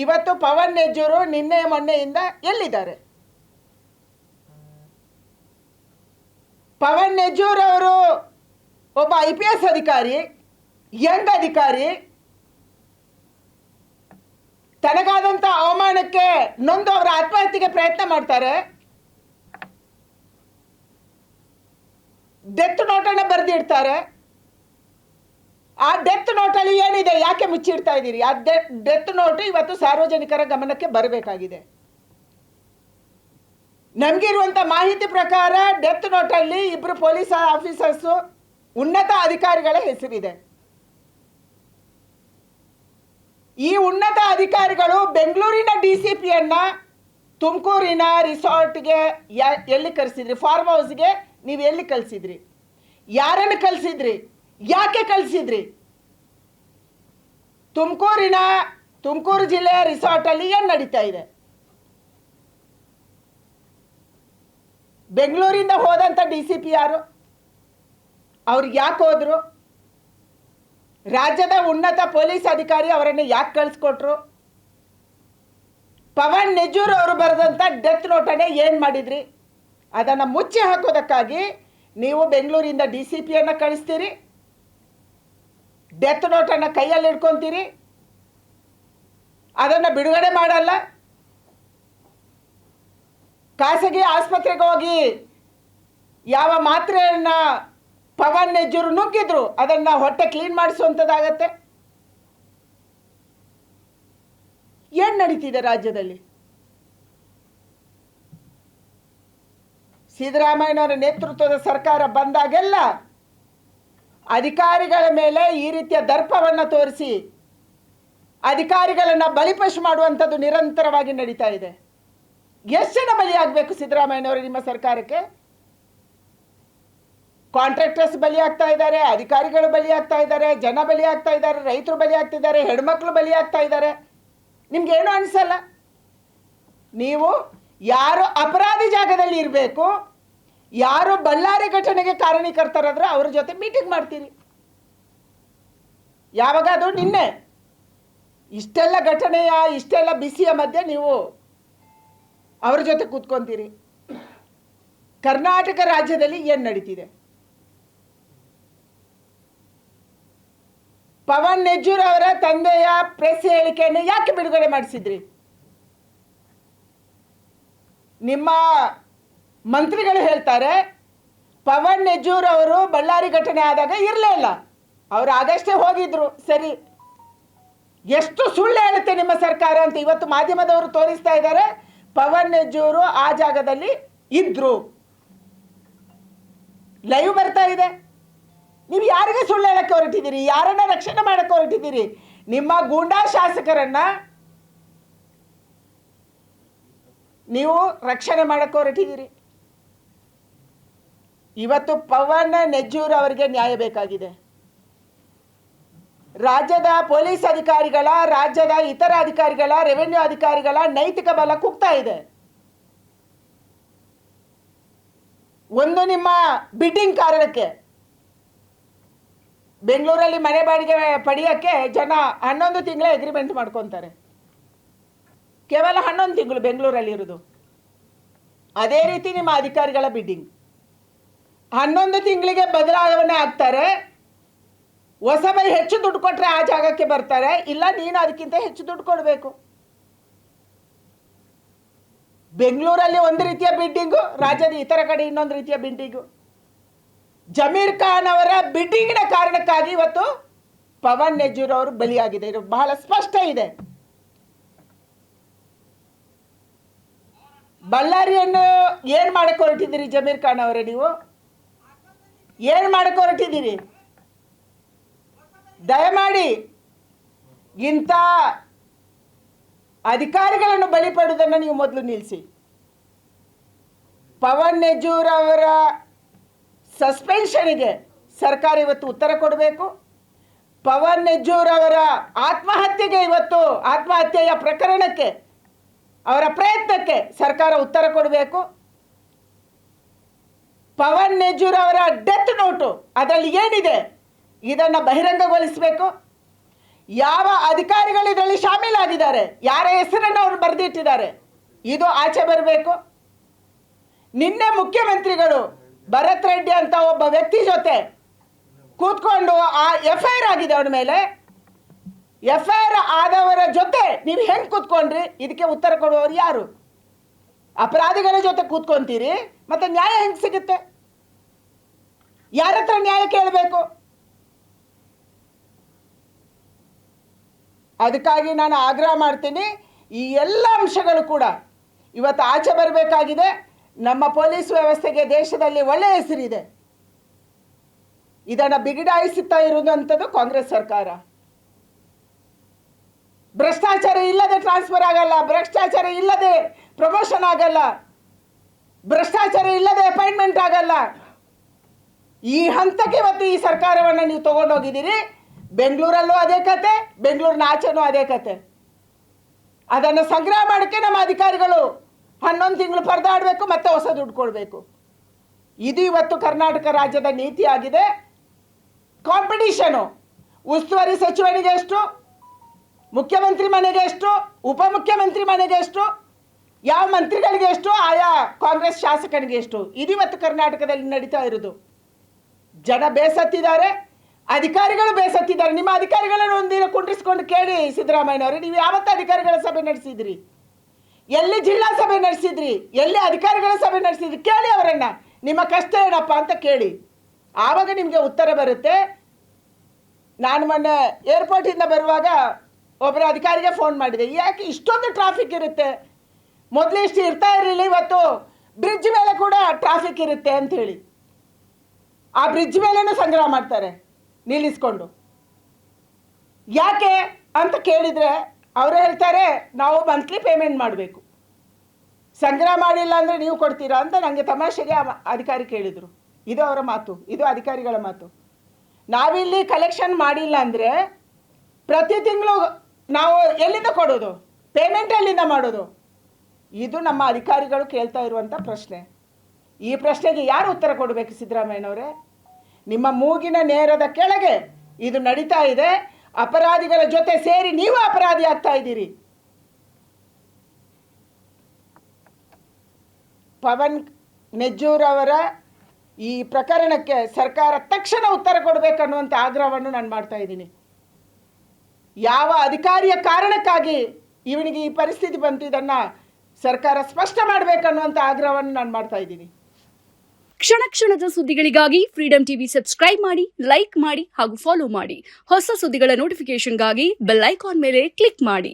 ಇವತ್ತು ಪವನ್ ನೆಜ್ಜೂರು ನಿನ್ನೆ ಮೊನ್ನೆಯಿಂದ ಎಲ್ಲಿದ್ದಾರೆ? ಪವನ್ ನೆಜ್ಜೂರ್ ಅವರು ಒಬ್ಬ IPS ಅಧಿಕಾರಿ, ಯಂಗ್ ಅಧಿಕಾರಿ. ತನಗಾದಂಥ ಅವಮಾನಕ್ಕೆ ನೊಂದು ಅವರ ಆತ್ಮಹತ್ಯೆಗೆ ಪ್ರಯತ್ನ ಮಾಡ್ತಾರೆ. ಡೆತ್ ನೋಟನ್ನು ಬರೆದಿಡ್ತಾರೆ. ಆ ಡೆತ್ ನೋಟಲ್ಲಿ ಏನಿದೆ, ಯಾಕೆ ಮುಚ್ಚಿಡ್ತಾ ಇದ್ದೀರಿ? ಆ ಡೆತ್ ನೋಟ್ ಇವತ್ತು ಸಾರ್ವಜನಿಕರ ಗಮನಕ್ಕೆ ಬರಬೇಕಾಗಿದೆ. ನಮಗಿರುವಂಥ ಮಾಹಿತಿ ಪ್ರಕಾರ ಡೆತ್ ನೋಟಲ್ಲಿ 2 ಪೊಲೀಸ್ ಆಫೀಸರ್ಸು, ಉನ್ನತ ಅಧಿಕಾರಿಗಳ ಹೆಸರಿದೆ. ಈ ಉನ್ನತ ಅಧಿಕಾರಿಗಳು ಬೆಂಗಳೂರಿನ DCPಯನ್ನ ತುಮಕೂರಿನ ರಿಸಾರ್ಟ್ಗೆ ಎಲ್ಲಿ ಕಳಿಸಿದ್ರಿ? ಫಾರ್ಮ್ ಹೌಸ್ಗೆ ನೀವು ಎಲ್ಲಿ ಕಳಿಸಿದ್ರಿ? ಯಾರನ್ನು ಕಳಿಸಿದ್ರಿ? ಯಾಕೆ ಕಳಿಸಿದ್ರಿ? ತುಮಕೂರು ಜಿಲ್ಲೆಯ ರಿಸಾರ್ಟಲ್ಲಿ ಏನು ನಡೀತಾ ಇದೆ? ಬೆಂಗಳೂರಿಂದ ಹೋದಂಥ DCP ಯಾರು? ಅವ್ರಿಗೆ ಯಾಕೆ ಹೋದ್ರು? ರಾಜ್ಯದ ಉನ್ನತ ಪೊಲೀಸ್ ಅಧಿಕಾರಿ ಅವರನ್ನು ಯಾಕೆ ಕಳಿಸ್ಕೊಟ್ರು? ಪವನ್ ನೆಜ್ಜೂರ್ ಅವರು ಬರೆದಂಥ ಡೆತ್ ನೋಟನ್ನೇ ಏನು ಮಾಡಿದ್ರಿ? ಅದನ್ನು ಮುಚ್ಚಿ ಹಾಕೋದಕ್ಕಾಗಿ ನೀವು ಬೆಂಗಳೂರಿಂದ DCPಯನ್ನು ಕಳಿಸ್ತೀರಿ, ಡೆತ್ ನೋಟನ್ನು ಕೈಯಲ್ಲಿ ಹಿಡ್ಕೊತೀರಿ, ಅದನ್ನು ಬಿಡುಗಡೆ ಮಾಡಲ್ಲ. ಖಾಸಗಿ ಆಸ್ಪತ್ರೆಗೆ ಹೋಗಿ ಯಾವ ಮಾತ್ರೆಯನ್ನು ಪವನ್ ನೆಜ್ಜೂರು ನುಗ್ಗಿದ್ರು ಅದನ್ನು ಹೊಟ್ಟೆ ಕ್ಲೀನ್ ಮಾಡಿಸುವಂಥದ್ದಾಗತ್ತೆ. ಏನು ನಡೀತಿದೆ ರಾಜ್ಯದಲ್ಲಿ? ಸಿದ್ದರಾಮಯ್ಯನವರ ನೇತೃತ್ವದ ಸರ್ಕಾರ ಬಂದಾಗೆಲ್ಲ ಅಧಿಕಾರಿಗಳ ಮೇಲೆ ಈ ರೀತಿಯ ದರ್ಪವನ್ನು ತೋರಿಸಿ ಅಧಿಕಾರಿಗಳನ್ನು ಬಲಿಪಶು ಮಾಡುವಂಥದ್ದು ನಿರಂತರವಾಗಿ ನಡೀತಾ ಇದೆ. ಎಷ್ಟು ಜನ ಬಲಿಯಾಗಬೇಕು ಸಿದ್ದರಾಮಯ್ಯನವರು ನಿಮ್ಮ ಸರ್ಕಾರಕ್ಕೆ? ಕಾಂಟ್ರಾಕ್ಟರ್ಸ್ ಬಲಿಯಾಗ್ತಾ ಇದ್ದಾರೆ, ಅಧಿಕಾರಿಗಳು ಬಲಿಯಾಗ್ತಾ ಇದ್ದಾರೆ, ಜನ ಬಲಿಯಾಗ್ತಾ ಇದ್ದಾರೆ, ರೈತರು ಬಲಿಯಾಗ್ತಿದ್ದಾರೆ, ಹೆಣ್ಮಕ್ಳು ಬಲಿಯಾಗ್ತಾ ಇದ್ದಾರೆ. ನಿಮ್ಗೇನು ಅನಿಸಲ್ಲ? ನೀವು ಯಾರು ಅಪರಾಧಿ ಜಾಗದಲ್ಲಿ ಇರಬೇಕು, ಯಾರು ಬಳ್ಳಾರಿ ಘಟನೆಗೆ ಕಾರಣೀಕರ್ತರಾದ್ರೆ ಅವ್ರ ಜೊತೆ ಮೀಟಿಂಗ್ ಮಾಡ್ತೀರಿ. ಯಾವಾಗ? ಅದು ನಿನ್ನೆ. ಇಷ್ಟೆಲ್ಲ ಘಟನೆಯ, ಇಷ್ಟೆಲ್ಲ ಬಿಸಿಯ ಮಧ್ಯೆ ನೀವು ಅವ್ರ ಜೊತೆ ಕೂತ್ಕೊಂತೀರಿ. ಕರ್ನಾಟಕ ರಾಜ್ಯದಲ್ಲಿ ಏನು ನಡೀತಿದೆ? ಪವನ್ ನೆಜ್ಜೂರ್ ಅವರ ತಂದೆಯ ಪ್ರೆಸ್ ಹೇಳಿಕೆಯನ್ನು ಯಾಕೆ ಬಿಡುಗಡೆ ಮಾಡಿಸಿದ್ರಿ? ನಿಮ್ಮ ಮಂತ್ರಿಗಳು ಹೇಳ್ತಾರೆ ಪವನ್ ನೆಜ್ಜೂರ್ ಅವರು ಬಳ್ಳಾರಿ ಘಟನೆ ಆದಾಗ ಇರಲೇ ಇಲ್ಲ, ಅವರು ಆಗಷ್ಟೇ ಹೋಗಿದ್ರು. ಸರಿ, ಎಷ್ಟು ಸುಳ್ಳು ಹೇಳುತ್ತೆ ನಿಮ್ಮ ಸರ್ಕಾರ ಅಂತ ಇವತ್ತು ಮಾಧ್ಯಮದವರು ತೋರಿಸ್ತಾ ಇದ್ದಾರೆ. ಪವನ್ ನೆಜ್ಜೂರು ಆ ಜಾಗದಲ್ಲಿ ಇದ್ರು, ಲೈವ್ ಬರ್ತಾ ಇದೆ. ನೀವು ಯಾರಿಗೆ ಸುಳ್ಳು ಹೇಳಕ್ಕೆ ಹೊರಟಿದ್ದೀರಿ? ಯಾರನ್ನ ರಕ್ಷಣೆ ಮಾಡಕ್ಕೆ ಹೊರಟಿದ್ದೀರಿ? ನಿಮ್ಮ ಗೂಂಡಾ ಶಾಸಕರನ್ನ ನೀವು ರಕ್ಷಣೆ ಮಾಡಕ್ಕೆ ಹೊರಟಿದ್ದೀರಿ. ಇವತ್ತು ಪವನ್ ನೆಜ್ಜೂರ್ ಅವರಿಗೆ ನ್ಯಾಯ ಬೇಕಾಗಿದೆ. ರಾಜ್ಯದ ಪೊಲೀಸ್ ಅಧಿಕಾರಿಗಳ, ರಾಜ್ಯದ ಇತರ ಅಧಿಕಾರಿಗಳ, ರೆವೆನ್ಯೂ ಅಧಿಕಾರಿಗಳ ನೈತಿಕ ಬಲ ಕುಗ್ತಾ ಇದೆ. ಒಂದು ನಿಮ್ಮ ಬಿಡ್ಡಿಂಗ್ ಕಾರಣಕ್ಕೆ ಬೆಂಗಳೂರಲ್ಲಿ ಮನೆ ಬಾಡಿಗೆ ಪಡೆಯೋಕ್ಕೆ ಜನ 11 ತಿಂಗಳ ಅಗ್ರಿಮೆಂಟ್ ಮಾಡ್ಕೊತಾರೆ. ಕೇವಲ 11 ತಿಂಗಳು ಬೆಂಗಳೂರಲ್ಲಿ ಇರೋದು. ಅದೇ ರೀತಿ ನಿಮ್ಮ ಅಧಿಕಾರಿಗಳ ಬಿಡ್ಡಿಂಗ್ 11 ತಿಂಗಳಿಗೆ ಬದಲಾವಣೆ ಆಗ್ತಾರೆ. ಹೊಸಬರಿ ಹೆಚ್ಚು ದುಡ್ಡು ಕೊಟ್ಟರೆ ಆ ಜಾಗಕ್ಕೆ ಬರ್ತಾರೆ, ಇಲ್ಲ ನೀನು ಅದಕ್ಕಿಂತ ಹೆಚ್ಚು ದುಡ್ಡು ಕೊಡಬೇಕು. ಬೆಂಗಳೂರಲ್ಲಿ ಒಂದು ರೀತಿಯ ಬಿಡ್ಡಿಂಗು, ರಾಜ್ಯದ ಇತರ ಕಡೆ ಇನ್ನೊಂದು ರೀತಿಯ ಬಿಡ್ಡಿಂಗು. ಜಮೀರ್ ಖಾನ್ ಅವರ ಬಿಡ್ಡಿಂಗಿನ ಕಾರಣಕ್ಕಾಗಿ ಇವತ್ತು ಪವನ್ ನೆಜ್ಜೂರ್ ಅವರು ಬಲಿಯಾಗಿದೆ. ಇದು ಬಹಳ ಸ್ಪಷ್ಟ ಇದೆ. ಬಳ್ಳಾರಿಯನ್ನು ಏನು ಮಾಡಕ್ಕೆ ಹೊರಟಿದ್ದೀರಿ? ಜಮೀರ್ ಖಾನ್ ಅವರೇ, ನೀವು ಏನು ಮಾಡಕ್ಕೆ ಹೊರಟಿದ್ದೀರಿ? ದಯಮಾಡಿ ಇಂಥ ಅಧಿಕಾರಿಗಳನ್ನು ಬಲಿಪಡುವುದನ್ನು ನೀವು ಮೊದಲು ನಿಲ್ಲಿಸಿ. ಪವನ್ ನೆಜ್ಜೂರ್ ಅವರ ಸಸ್ಪೆನ್ಷನ್ಗೆ ಸರ್ಕಾರ ಇವತ್ತು ಉತ್ತರ ಕೊಡಬೇಕು. ಪವನ್ ನೆಜ್ಜೂರ್ ಅವರ ಆತ್ಮಹತ್ಯೆಗೆ, ಇವತ್ತು ಆತ್ಮಹತ್ಯೆಯ ಪ್ರಕರಣಕ್ಕೆ, ಅವರ ಪ್ರಯತ್ನಕ್ಕೆ ಸರ್ಕಾರ ಉತ್ತರ ಕೊಡಬೇಕು. ಪವನ್ ನೆಜ್ಜೂರ್ ಅವರ ಡೆತ್ ನೋಟು ಅದರಲ್ಲಿ ಏನಿದೆ ಇದನ್ನು ಬಹಿರಂಗಗೊಳಿಸಬೇಕು. ಯಾವ ಅಧಿಕಾರಿಗಳು ಇದರಲ್ಲಿ ಶಾಮೀಲಾಗಿದ್ದಾರೆ ಆಗಿದ್ದಾರೆ, ಯಾರ ಹೆಸರನ್ನು ಅವರು ಬರೆದಿಟ್ಟಿದ್ದಾರೆ, ಇದು ಆಚೆ ಬರಬೇಕು. ನಿನ್ನೆ ಮುಖ್ಯಮಂತ್ರಿಗಳು ಭರತ್ ರೆಡ್ಡಿ ಅಂತ ಒಬ್ಬ ವ್ಯಕ್ತಿ ಜೊತೆ ಕೂತ್ಕೊಂಡು ಆ FIR ಆಗಿದೆ ಅವನ ಮೇಲೆ, FIR ಆದವರ ಜೊತೆ ನೀವು ಹೆಂಗೆ ಕೂತ್ಕೊಂಡ್ರಿ? ಇದಕ್ಕೆ ಉತ್ತರ ಕೊಡುವವರು ಯಾರು? ಅಪರಾಧಿಗಳ ಜೊತೆ ಕೂತ್ಕೊಂತೀರಿ, ಮತ್ತೆ ನ್ಯಾಯ ಹೆಂಗೆ ಸಿಗುತ್ತೆ? ಯಾರ ಹತ್ರ ನ್ಯಾಯ ಕೇಳಬೇಕು? ಅದಕ್ಕಾಗಿ ನಾನು ಆಗ್ರಹ ಮಾಡ್ತೀನಿ, ಈ ಎಲ್ಲ ಅಂಶಗಳು ಕೂಡ ಇವತ್ತು ಆಚೆ ಬರಬೇಕಾಗಿದೆ. ನಮ್ಮ ಪೊಲೀಸ್ ವ್ಯವಸ್ಥೆಗೆ ದೇಶದಲ್ಲಿ ಒಳ್ಳೆಯ ಹೆಸರಿದೆ. ಇದನ್ನು ಬಿಗಡಾಯಿಸುತ್ತಾ ಇರುವಂಥದ್ದು ಕಾಂಗ್ರೆಸ್ ಸರ್ಕಾರ. ಭ್ರಷ್ಟಾಚಾರ ಇಲ್ಲದೆ ಟ್ರಾನ್ಸ್ಫರ್ ಆಗಲ್ಲ, ಭ್ರಷ್ಟಾಚಾರ ಇಲ್ಲದೆ ಪ್ರಮೋಷನ್ ಆಗಲ್ಲ, ಭ್ರಷ್ಟಾಚಾರ ಇಲ್ಲದೆ ಅಪಾಯಿಂಟ್ಮೆಂಟ್ ಆಗಲ್ಲ. ಈ ಹಂತಕ್ಕೆ ಇವತ್ತು ಈ ಸರ್ಕಾರವನ್ನು ನೀವು ತಗೊಂಡೋಗಿದ್ದೀರಿ. ಬೆಂಗಳೂರಲ್ಲೂ ಅದೇ ಕತೆ, ಬೆಂಗಳೂರಿನ ಆಚೆನೂ ಅದೇ ಕತೆ. ಅದನ್ನು ಸಂಗ್ರಹ ಮಾಡೋಕ್ಕೆ ನಮ್ಮ ಅಧಿಕಾರಿಗಳು 11 ತಿಂಗಳು ಪರದಾಡಬೇಕು, ಮತ್ತೆ ಹೊಸ ದುಡ್ಡು ಕೊಡಬೇಕು. ಇದು ಇವತ್ತು ಕರ್ನಾಟಕ ರಾಜ್ಯದ ನೀತಿ ಆಗಿದೆ. ಕಾಂಪಿಟೀಷನು, ಉಸ್ತುವಾರಿ ಸಚಿವನಿಗೆ ಎಷ್ಟು, ಮುಖ್ಯಮಂತ್ರಿ ಮನೆಗೆ ಎಷ್ಟು, ಉಪಮುಖ್ಯಮಂತ್ರಿ ಮನೆಗೆ ಎಷ್ಟು, ಯಾವ ಮಂತ್ರಿಗಳಿಗೆ ಎಷ್ಟು, ಆಯಾ ಕಾಂಗ್ರೆಸ್ ಶಾಸಕನಿಗೆ ಎಷ್ಟು, ಇದು ಇವತ್ತು ಕರ್ನಾಟಕದಲ್ಲಿ ನಡೀತಾ ಇರೋದು. ಜನ ಬೇಸತ್ತಿದ್ದಾರೆ, ಅಧಿಕಾರಿಗಳು ಬೇಸತ್ತಿದ್ದಾರೆ. ನಿಮ್ಮ ಅಧಿಕಾರಿಗಳನ್ನು ಒಂದಿನ ಕುಂಡ್ರಿಸ್ಕೊಂಡು ಕೇಳಿ ಸಿದ್ದರಾಮಯ್ಯನವರು, ನೀವು ಯಾವತ್ತು ಅಧಿಕಾರಿಗಳ ಸಭೆ ನಡೆಸಿದ್ರಿ? ಎಲ್ಲಿ ಜಿಲ್ಲಾ ಸಭೆ ನಡೆಸಿದ್ರಿ? ಎಲ್ಲಿ ಅಧಿಕಾರಿಗಳ ಸಭೆ ನಡೆಸಿದ್ರಿ? ಕೇಳಿ ಅವರನ್ನು, ನಿಮ್ಮ ಕಷ್ಟ ಏನಪ್ಪ ಅಂತ ಕೇಳಿ. ಆವಾಗ ನಿಮಗೆ ಉತ್ತರ ಬರುತ್ತೆ. ನಾನು ಮೊನ್ನೆ ಏರ್ಪೋರ್ಟಿಂದ ಬರುವಾಗ ಒಬ್ಬರ ಅಧಿಕಾರಿಗೆ ಫೋನ್ ಮಾಡಿದೆ, ಯಾಕೆ ಇಷ್ಟೊಂದು ಟ್ರಾಫಿಕ್ ಇರುತ್ತೆ? ಮೊದಲು ಇಷ್ಟು ಇರ್ತಾ ಇರಲಿಲ್ಲ, ಇವತ್ತು ಬ್ರಿಡ್ಜ್ ಮೇಲೆ ಕೂಡ ಟ್ರಾಫಿಕ್ ಇರುತ್ತೆ ಅಂಥೇಳಿ. ಆ ಬ್ರಿಡ್ಜ್ ಮೇಲೇನೂ ಸಂಗ್ರಹ ಮಾಡ್ತಾರೆ ನಿಲ್ಲಿಸ್ಕೊಂಡು. ಯಾಕೆ ಅಂತ ಕೇಳಿದರೆ ಅವರು ಹೇಳ್ತಾರೆ, ನಾವು ಮಂತ್ಲಿ ಪೇಮೆಂಟ್ ಮಾಡಬೇಕು, ಸಂಗ್ರಹ ಮಾಡಿಲ್ಲ ಅಂದರೆ ನೀವು ಕೊಡ್ತೀರಾ ಅಂತ ನನಗೆ ತಮಾಷೆಗೆ ಅಧಿಕಾರಿ ಕೇಳಿದರು. ಇದು ಅವರ ಮಾತು, ಇದು ಅಧಿಕಾರಿಗಳ ಮಾತು. ನಾವಿಲ್ಲಿ ಕಲೆಕ್ಷನ್ ಮಾಡಿಲ್ಲ ಅಂದರೆ ಪ್ರತಿ ತಿಂಗಳು ನಾವು ಎಲ್ಲಿಂದ ಕೊಡೋದು? ಪೇಮೆಂಟ್ ಎಲ್ಲಿಂದ ಮಾಡೋದು? ಇದು ನಮ್ಮ ಅಧಿಕಾರಿಗಳು ಕೇಳ್ತಾ ಇರುವಂಥ ಪ್ರಶ್ನೆ. ಈ ಪ್ರಶ್ನೆಗೆ ಯಾರು ಉತ್ತರ ಕೊಡಬೇಕು? ಸಿದ್ದರಾಮಯ್ಯನವರೇ, ನಿಮ್ಮ ಮೂಗಿನ ನೇರದ ಕೆಳಗೆ ಇದು ನಡೀತಾ ಇದೆ. ಅಪರಾಧಿಗಳ ಜೊತೆ ಸೇರಿ ನೀವು ಅಪರಾಧಿ ಆಗ್ತಾ ಇದ್ದೀರಿ. ಪವನ್ ನೆಜ್ಜೂರ್ ಅವರ ಈ ಪ್ರಕರಣಕ್ಕೆ ಸರ್ಕಾರ ತಕ್ಷಣ ಉತ್ತರ ಕೊಡಬೇಕನ್ನುವಂಥ ಆಗ್ರಹವನ್ನು ನಾನು ಮಾಡ್ತಾ ಇದ್ದೀನಿ. ಯಾವ ಅಧಿಕಾರಿಯ ಕಾರಣಕ್ಕಾಗಿ ಇವನಿಗೆ ಈ ಪರಿಸ್ಥಿತಿ ಬಂತು, ಇದನ್ನು ಸರ್ಕಾರ ಸ್ಪಷ್ಟ ಮಾಡಬೇಕನ್ನುವಂಥ ಆಗ್ರಹವನ್ನು ನಾನು ಮಾಡ್ತಾ ಇದ್ದೀನಿ. ಕ್ಷಣ ಕ್ಷಣದ ಸುದ್ದಿಗಳಿಗಾಗಿ ಫ್ರೀಡಂ ಟಿವಿ ಸಬ್ಸ್ಕ್ರೈಬ್ ಮಾಡಿ, ಲೈಕ್ ಮಾಡಿ ಹಾಗೂ ಫಾಲೋ ಮಾಡಿ. ಹೊಸ ಸುದ್ದಿಗಳ ನೋಟಿಫಿಕೇಶನ್ಗಾಗಿ ಬೆಲ್ ಐಕಾನ್ ಮೇಲೆ ಕ್ಲಿಕ್ ಮಾಡಿ.